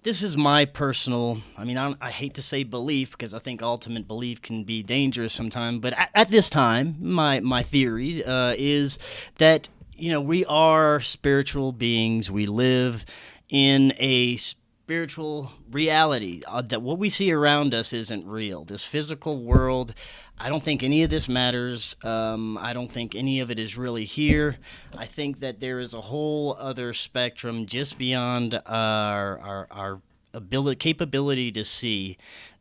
This is my personal, I hate to say belief because I think ultimate belief can be dangerous sometimes, but at this time, my theory is that, we are spiritual beings. We live in a spiritual reality, that what we see around us isn't real. This physical world, I don't think any of this matters. I don't think any of it is really here. I think that there is a whole other spectrum just beyond our ability capability to see,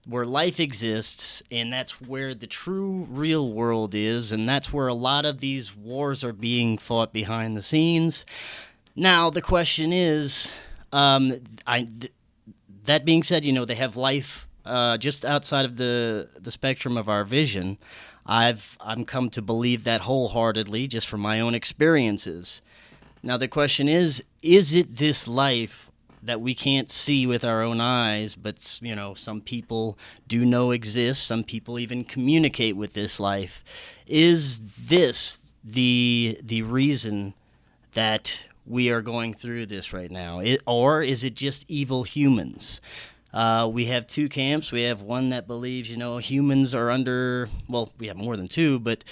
where life exists, and that's where the true real world is, and that's where a lot of these wars are being fought behind the scenes. Now the question is, I that being said, they have life just outside of the spectrum of our vision. I'm come to believe that wholeheartedly, just from my own experiences. Now the question is it this life that we can't see with our own eyes, but some people do know exists. Some people even communicate with this life. Is this the reason that we are going through this right now? Or is it just evil humans? We have two camps. We have one that believes, humans are under, well, we have more than two, but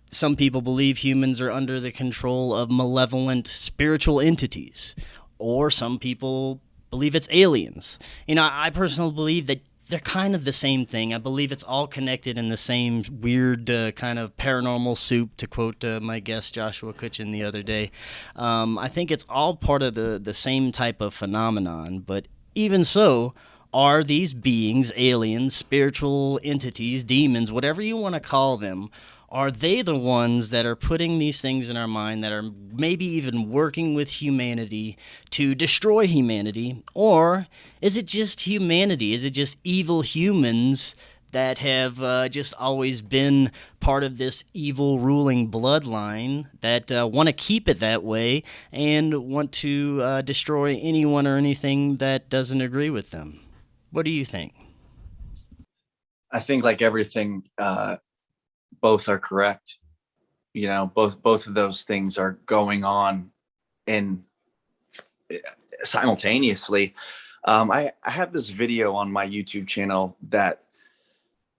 some people believe humans are under the control of malevolent spiritual entities. Or some people believe it's aliens. I personally believe that they're kind of the same thing. I believe it's all connected in the same weird kind of paranormal soup, to quote my guest Joshua Cutchin the other day. I think it's all part of the same type of phenomenon, but even so, are these beings, aliens, spiritual entities, demons, whatever you want to call them, are they the ones that are putting these things in our mind, that are maybe even working with humanity to destroy humanity? Or is it just humanity? Is it just evil humans that have just always been part of this evil ruling bloodline that want to keep it that way and want to destroy anyone or anything that doesn't agree with them? What do you think? I think like everything, both are correct. Both of those things are going on in simultaneously. I have this video on my YouTube channel that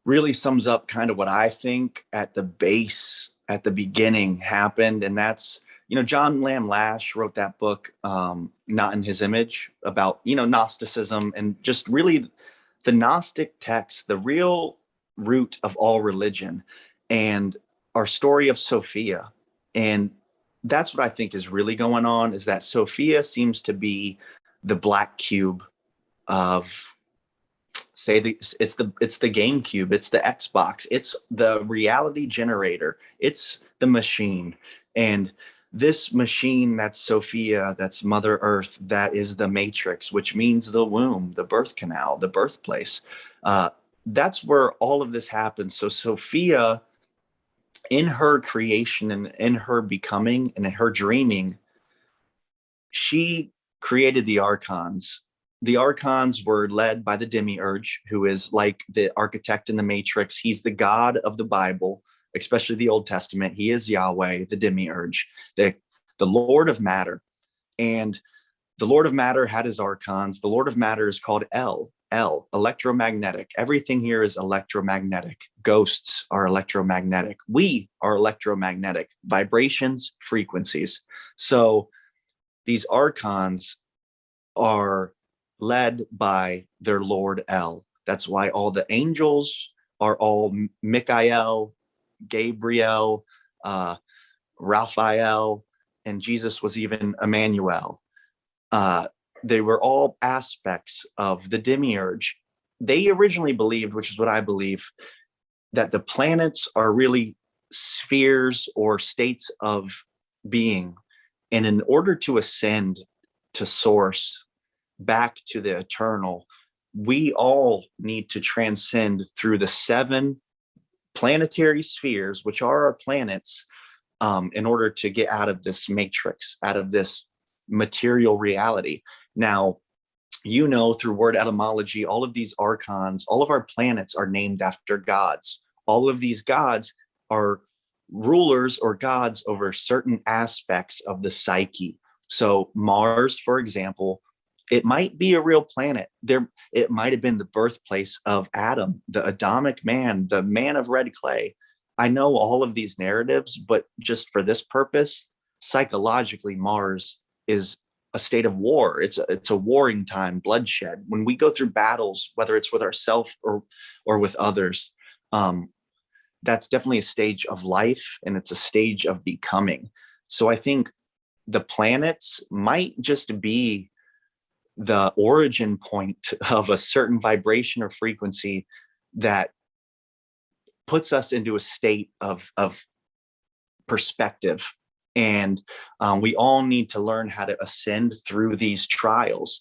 really sums up kind of what I think at the base, at the beginning happened. And that's, John Lamb Lash wrote that book, Not in His Image, about, Gnosticism and just really the Gnostic text, the real root of all religion, and our story of Sophia. And that's what I think is really going on, is that Sophia seems to be the black cube of, say, it's the GameCube, it's the Xbox, it's the reality generator, it's the machine. And this machine, that's Sophia, that's Mother Earth, that is the matrix, which means the womb, the birth canal, the birthplace. That's where all of this happens. So Sophia, in her creation and in her becoming and in her dreaming, she created the archons. The archons were led by the demiurge, who is like the architect in the matrix. He's the god of the Bible, especially the Old Testament. He is Yahweh, the demiurge, the Lord of matter. And the Lord of matter had his archons. The Lord of matter is called El, electromagnetic. Everything here is electromagnetic. Ghosts are electromagnetic. We are electromagnetic. Vibrations, frequencies. So these archons are led by their Lord El. That's why all the angels are all Michael, Gabriel, Raphael, and Jesus was even Emmanuel. They were all aspects of the demiurge. They originally believed, which is what I believe, that the planets are really spheres or states of being. And in order to ascend to source, back to the eternal, we all need to transcend through the 7 planetary spheres, which are our planets, in order to get out of this matrix, out of this material reality. Now, through word etymology, all of these archons, all of our planets are named after gods. All of these gods are rulers or gods over certain aspects of the psyche. So Mars, for example, it might be a real planet. It might have been the birthplace of Adam, the Adamic man, the man of red clay. I know all of these narratives, but just for this purpose, psychologically, Mars is a state of war. It's a warring time, bloodshed. When we go through battles, whether it's with ourselves or with others, that's definitely a stage of life, and it's a stage of becoming. So I think the planets might just be the origin point of a certain vibration or frequency that puts us into a state of perspective. And we all need to learn how to ascend through these trials,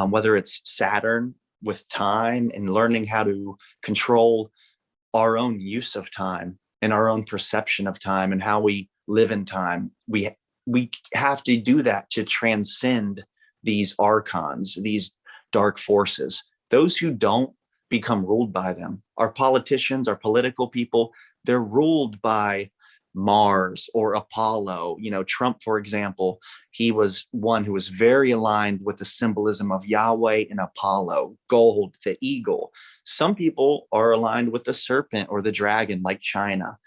whether it's Saturn with time and learning how to control our own use of time and our own perception of time and how we live in time. We have to do that to transcend these archons, these dark forces. Those who don't become ruled by them. Our politicians, our political people, they're ruled by Mars or Apollo. You know, Trump, for example, he was one who was very aligned with the symbolism of Yahweh and Apollo, gold, the eagle. Some people are aligned with the serpent or the dragon, like China.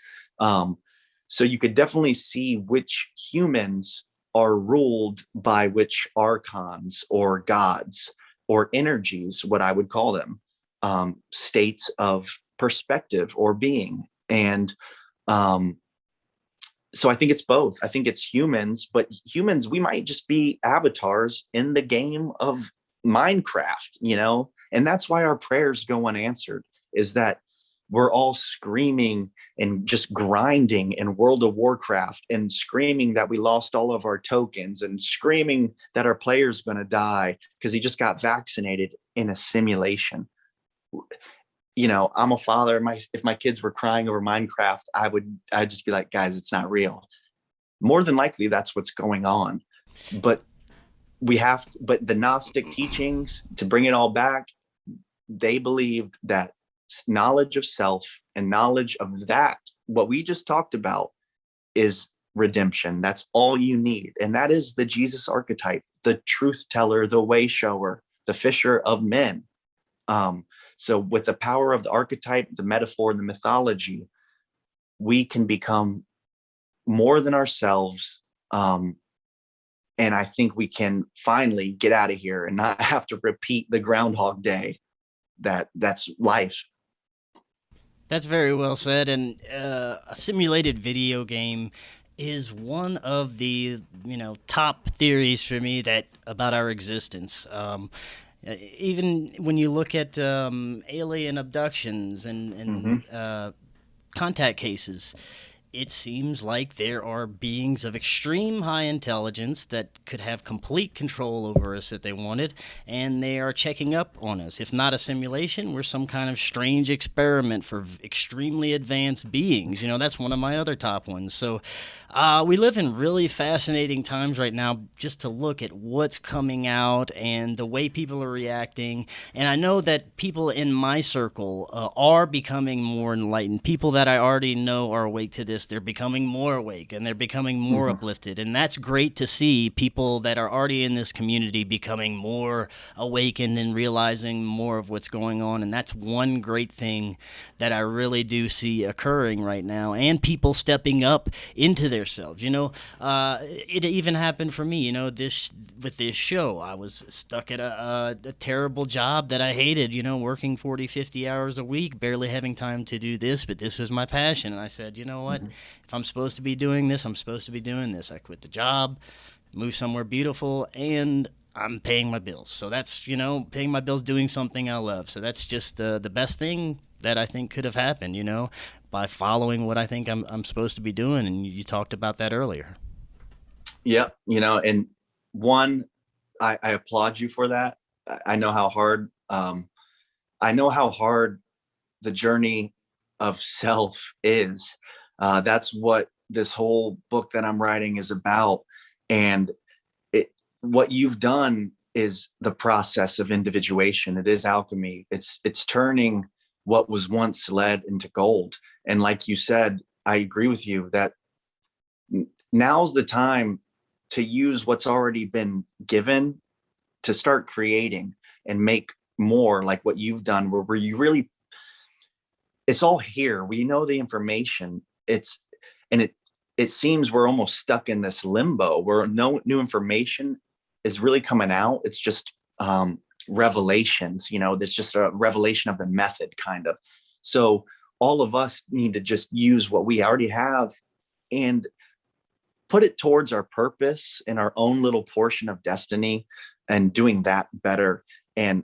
So you could definitely see which humans are ruled by which archons or gods or energies, what I would call them, states of perspective or being. And so I think it's both. I think it's humans, but humans, we might just be avatars in the game of Minecraft, you know? And that's why our prayers go unanswered, is that we're all screaming and just grinding in World of Warcraft and screaming that we lost all of our tokens and screaming that our player's going to die because he just got vaccinated in a simulation. You know, I'm a father. If my kids were crying over Minecraft, I'd just be like, guys, it's not real. More than likely, that's what's going on. But but the Gnostic teachings, to bring it all back, they believed that knowledge of self and knowledge of that, what we just talked about, is redemption. That's all you need. And that is the Jesus archetype, the truth teller, the way shower, the fisher of men. So with the power of the archetype, the metaphor, and the mythology, we can become more than ourselves. And I think we can finally get out of here and not have to repeat the Groundhog Day. That's life. That's very well said. And a simulated video game is one of the top theories for me that about our existence. Even when you look at alien abductions and contact cases, it seems like there are beings of extreme high intelligence that could have complete control over us if they wanted, and they are checking up on us. If not a simulation, we're some kind of strange experiment for extremely advanced beings. You know, that's one of my other top ones. So we live in really fascinating times right now just to look at what's coming out and the way people are reacting. And I know that people in my circle are becoming more enlightened. People that I already know are awake to this, they're becoming more awake and they're becoming more uplifted. And that's great to see people that are already in this community becoming more awakened and realizing more of what's going on. And that's one great thing that I really do see occurring right now. And people stepping up into their selves. You know, it even happened for me, you know, with this show. I was stuck at a terrible job that I hated, you know, working 40, 50 hours a week, barely having time to do this, but this was my passion. And I said, you know what, if I'm supposed to be doing this, I'm supposed to be doing this. I quit the job, moved somewhere beautiful, and I'm paying my bills. So that's, you know, paying my bills, doing something I love. So that's just the best thing that I think could have happened, you know, by following what I think I'm supposed to be doing. And you talked about that earlier. Yeah. You know, and one, I applaud you for that. I know how hard, the journey of self is. That's what this whole book that I'm writing is about. And what you've done is the process of individuation. It is alchemy. It's turning what was once lead into gold. And like you said, I agree with you that now's the time to use what's already been given to start creating and make more like what you've done, where you really, it's all here. We know the information. It seems we're almost stuck in this limbo where no new information is really coming out. It's just revelations, there's just a revelation of the method kind of. So all of us need to just use what we already have and put it towards our purpose and our own little portion of destiny and doing that better. And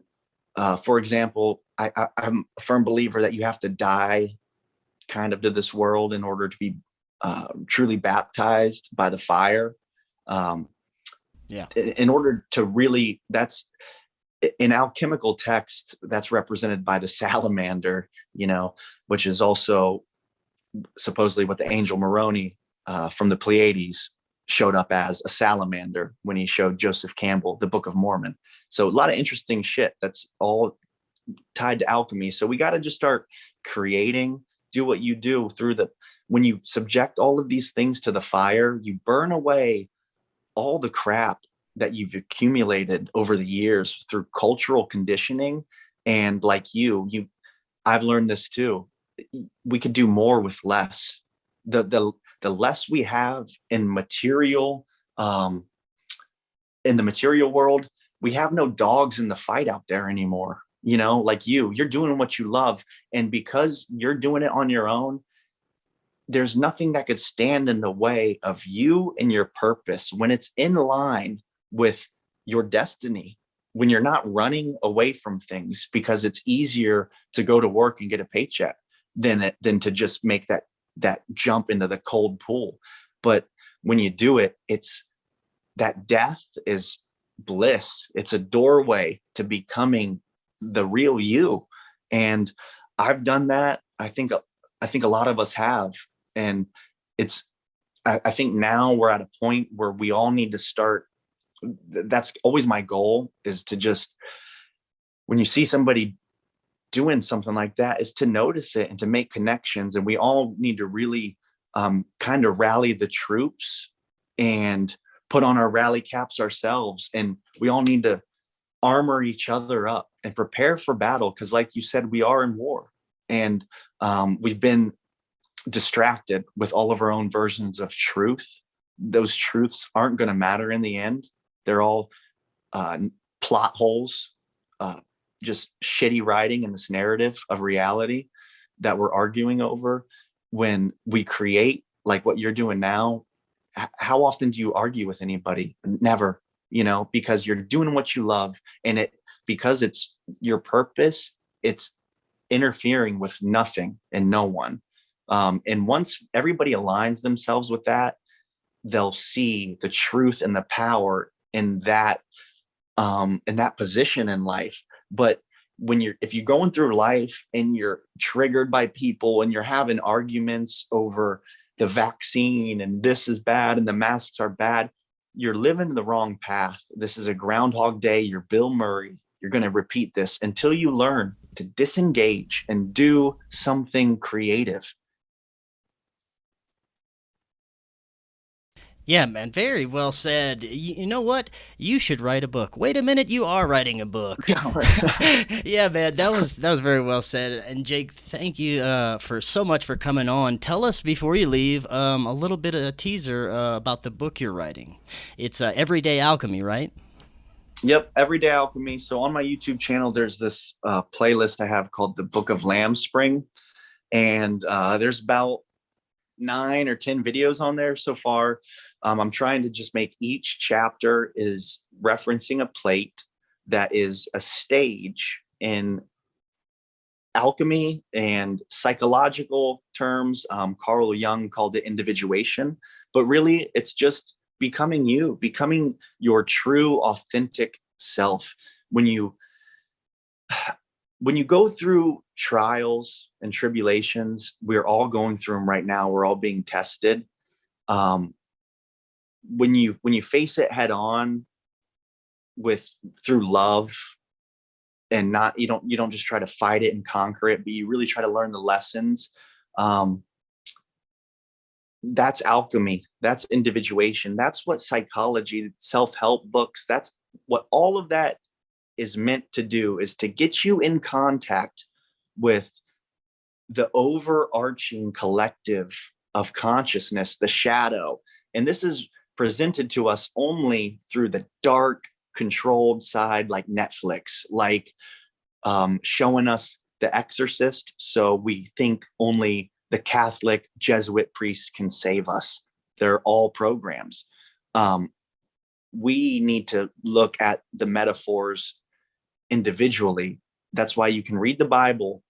for example, I'm a firm believer that you have to die kind of to this world in order to be truly baptized by the fire. In order to really, that's in alchemical text, that's represented by the salamander, which is also supposedly what the angel Moroni from the Pleiades showed up as, a salamander, when he showed Joseph Campbell the Book of Mormon. So a lot of interesting shit that's all tied to alchemy. So we got to just start creating, do what you do when you subject all of these things to the fire, you burn away all the crap that you've accumulated over the years through cultural conditioning. And like I've learned this too. We could do more with less. The less we have in material, in the material world, we have no dogs in the fight out there anymore. Like you're doing what you love. And because you're doing it on your own, there's nothing that could stand in the way of you and your purpose when it's in line with your destiny, when you're not running away from things because it's easier to go to work and get a paycheck than to just make that jump into the cold pool. But when you do it, it's that death is bliss. It's a doorway to becoming the real you. And I've done that. I think a lot of us have. And I think now we're at a point where we all need to start. That's always my goal, is to just, when you see somebody doing something like that, is to notice it and to make connections. And we all need to really kind of rally the troops and put on our rally caps ourselves. And we all need to armor each other up and prepare for battle. Because like you said, we are in war, and we've been distracted with all of our own versions of truth. Those truths aren't going to matter in the end. They're all plot holes, just shitty writing in this narrative of reality that we're arguing over. When we create, like what you're doing now, how often do you argue with anybody? Never, because you're doing what you love, and because it's your purpose, it's interfering with nothing and no one. And once everybody aligns themselves with that, they'll see the truth and the power in that position in life. But if you're going through life and you're triggered by people and you're having arguments over the vaccine and this is bad and the masks are bad, you're living the wrong path. This is a Groundhog Day. You're Bill Murray. You're going to repeat this until you learn to disengage and do something creative. Yeah, man, very well said. You know what? You should write a book. Wait a minute, you are writing a book. Yeah, man, that was very well said. And Jake, thank you for so much for coming on. Tell us before you leave a little bit of a teaser about the book you're writing. It's Everyday Alchemy, right? Yep, Everyday Alchemy. So on my YouTube channel, there's this playlist I have called the Book of Lamb Spring, and there's about 9 or 10 videos on there so far. I'm trying to just make each chapter is referencing a plate that is a stage in alchemy and psychological terms. Carl Jung called it individuation, but really it's just becoming your true, authentic self. When you go through trials and tribulations, we're all going through them right now. We're all being tested. When you face it head on through love, and you don't just try to fight it and conquer it, but you really try to learn the lessons. That's alchemy. That's individuation. That's what psychology, self-help books, that's what all of that is meant to do is to get you in contact with the overarching collective of consciousness, the shadow. And this is presented to us only through the dark, controlled side, like Netflix, like showing us The Exorcist. So we think only the Catholic Jesuit priest can save us. They're all programs. We need to look at the metaphors individually. That's why you can read the Bible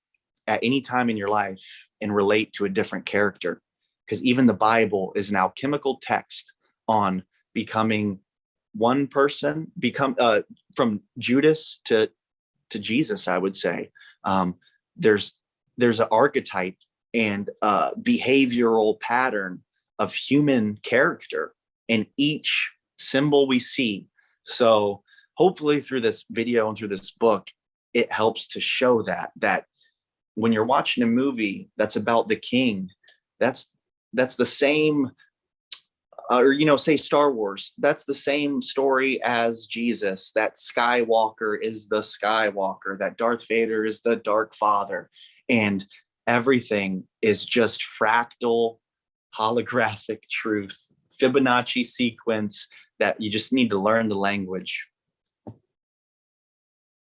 at any time in your life and relate to a different character, because even the Bible is an alchemical text on becoming one person, from Judas to Jesus, I would say. There's an archetype and behavioral pattern of human character in each symbol we see. So hopefully through this video and through this book, it helps to show that when you're watching a movie that's about the king, that's the same, or, say Star Wars, that's the same story as Jesus, that Skywalker is the Skywalker, that Darth Vader is the Dark Father, and everything is just fractal, holographic truth, Fibonacci sequence, that you just need to learn the language.